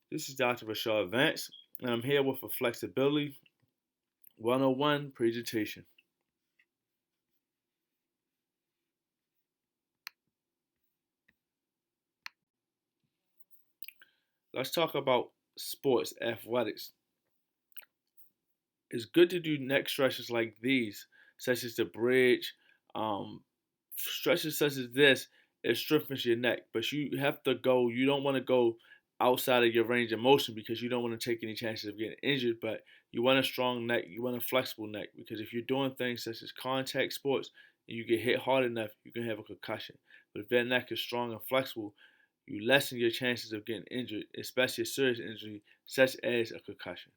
This is Dr. RASHADVANCE, and I'm here with a Flexibility 101 presentation. Let's talk about sports athletics. It's good to do neck stretches like these, such as the bridge. Um, Stretches such as this, it strengthens your neck, but you have to go. You don't want to go outside of your range of motion because you don't want to take any chances of getting injured. But you want a strong neck, you want a flexible neck, because if you're doing things such as contact sports and you get hit hard enough, you can have a concussion. But if that neck is strong and flexible, you lessen your chances of getting injured, especially a serious injury such as a concussion.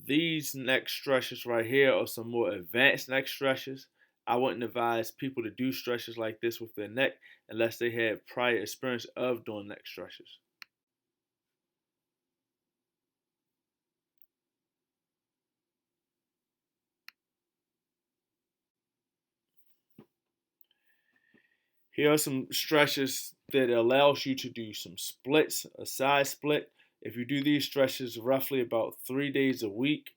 These neck stretches right here are some more advanced neck stretches. I wouldn't advise people to do stretches like this with their neck unless they had prior experience of doing neck stretches. Here are some stretches that allows you to do some splits, a side split. If you do these stretches roughly about 3 days a week,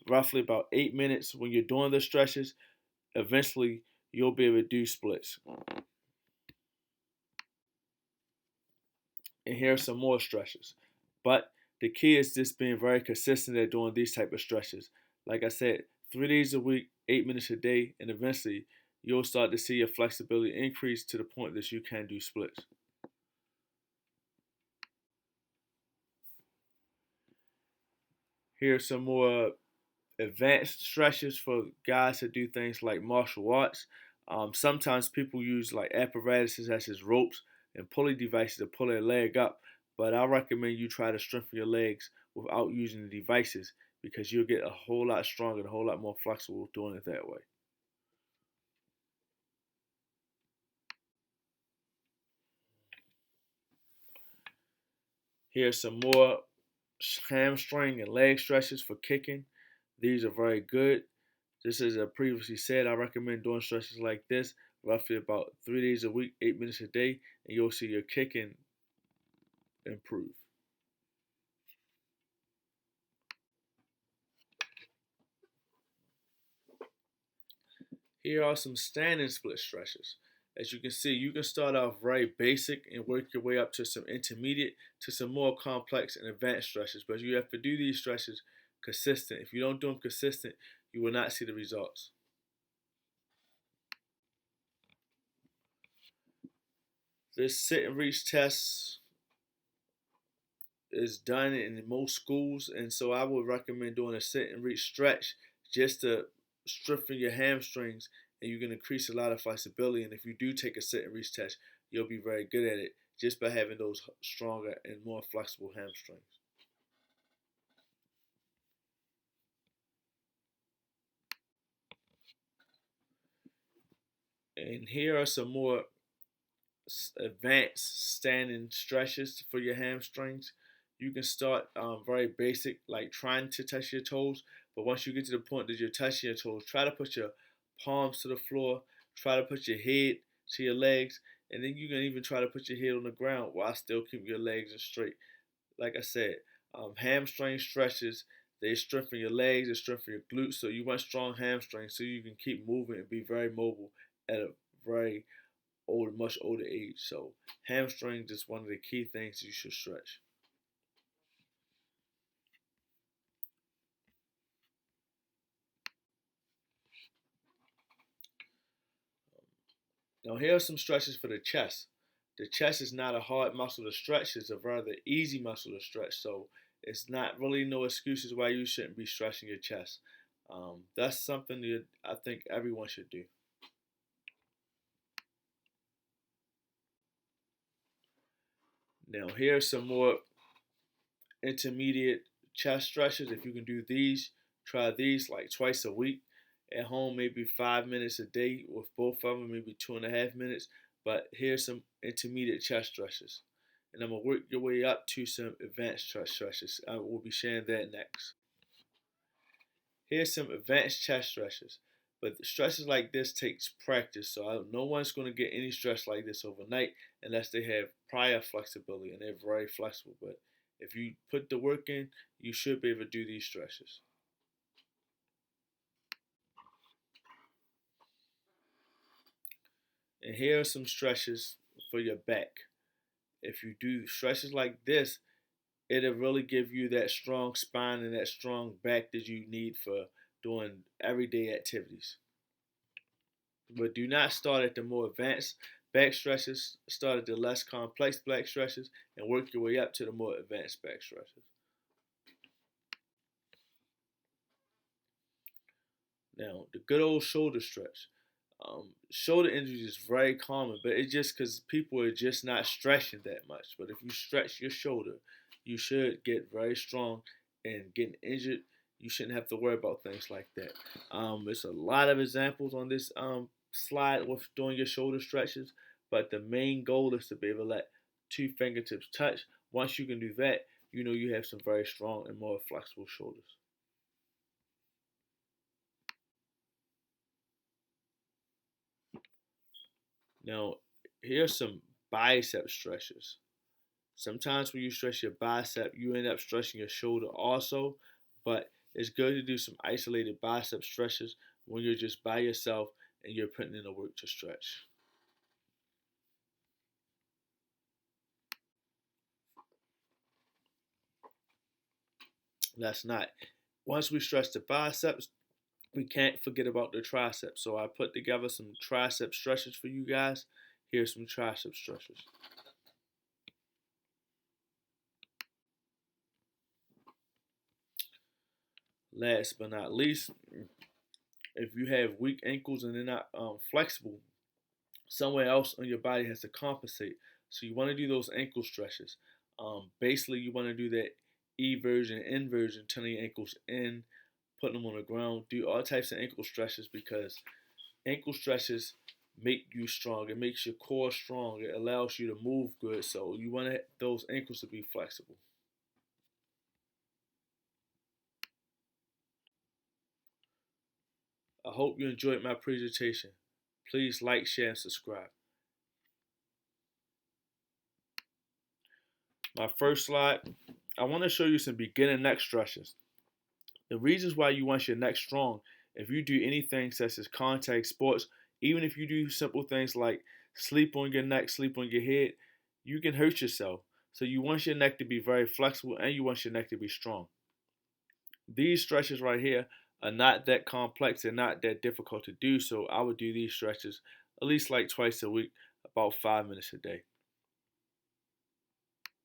roughly about 8 minutes when you're doing the stretches, eventually you'll be able to do splits. And here are some more stretches. But the key is just being very consistent at doing these type of stretches. Like I said, 3 days a week, 8 minutes a day, and eventually you'll start to see your flexibility increase to the point that you can do splits. Here's some more advanced stretches for guys that do things like martial arts. Sometimes people use like apparatuses such as ropes and pulley devices to pull their leg up, but I recommend you try to strengthen your legs without using the devices because you'll get a whole lot stronger and a whole lot more flexible doing it that way. Here's some more hamstring and leg stretches for kicking. These are very good. Just as I previously said, I recommend doing stretches like this roughly about 3 days a week, 8 minutes a day, and you'll see your kicking improve. Here are some standing split stretches. As you can see, you can start off very basic and work your way up to some intermediate to some more complex and advanced stretches. But you have to do these stretches consistent. If you don't do them consistent, you will not see the results. This sit and reach test is done in most schools, and so I would recommend doing a sit and reach stretch just to strengthen your hamstrings, and you can increase a lot of flexibility. And if you do take a sit and reach test, you'll be very good at it just by having those stronger and more flexible hamstrings. And here are some more advanced standing stretches for your hamstrings. You can start very basic, like trying to touch your toes. But once you get to the point that you're touching your toes, try to put your palms to the floor. Try to put your head to your legs, and then you can even try to put your head on the ground while still keeping your legs straight. Like I said, hamstring stretches, they strengthen your legs, they strengthen your glutes. So you want strong hamstrings so you can keep moving and be very mobile at a very much older age. So hamstrings is one of the key things you should stretch. Now here are some stretches for the chest. The chest is not a hard muscle to stretch; it's a rather easy muscle to stretch. So it's not really no excuses why you shouldn't be stretching your chest. That's something that I think everyone should do. Now here's some more intermediate chest stretches. If you can do these, try these like twice a week. At home, maybe 5 minutes a day with both of them, maybe 2.5 minutes. But here's some intermediate chest stretches. And I'm going to work your way up to some advanced chest stretches. I will be sharing that next. Here's some advanced chest stretches. But stretches like this takes practice, so no one's going to get any stretch like this overnight unless they have prior flexibility and they're very flexible. But if you put the work in, you should be able to do these stretches. And here are some stretches for your back. If you do stretches like this, it'll really give you that strong spine and that strong back that you need for doing everyday activities. But do not start at the more advanced back stretches. Start at the less complex back stretches and work your way up to the more advanced back stretches. Now, the good old shoulder stretch. Shoulder injuries is very common, but it's just because people are just not stretching that much. But if you stretch your shoulder, you should get very strong, and getting injured, you shouldn't have to worry about things like that. There's a lot of examples on this slide with doing your shoulder stretches, but the main goal is to be able to let two fingertips touch. Once you can do that, you know you have some very strong and more flexible shoulders. Now, here's some bicep stretches. Sometimes when you stretch your bicep, you end up stretching your shoulder also, but it's good to do some isolated bicep stretches when you're just by yourself and you're putting in the work to stretch. That's not. Once we stretch the biceps, we can't forget about the triceps. So I put together some tricep stretches for you guys. Here's some tricep stretches. Last but not least, if you have weak ankles and they're not flexible, somewhere else on your body has to compensate. So you want to do those ankle stretches. Basically, you want to do that eversion, inversion, turning your ankles in, putting them on the ground. Do all types of ankle stretches because ankle stretches make you strong. It makes your core strong. It allows you to move good. So you want those ankles to be flexible. I hope you enjoyed my presentation. Please like, share, and subscribe. My first slide, I want to show you some beginner neck stretches. The reasons why you want your neck strong, if you do anything such as contact sports, even if you do simple things like sleep on your neck, sleep on your head, you can hurt yourself. So you want your neck to be very flexible and you want your neck to be strong. These stretches right here are not that complex and not that difficult to do, so I would do these stretches at least like twice a week, about 5 minutes a day.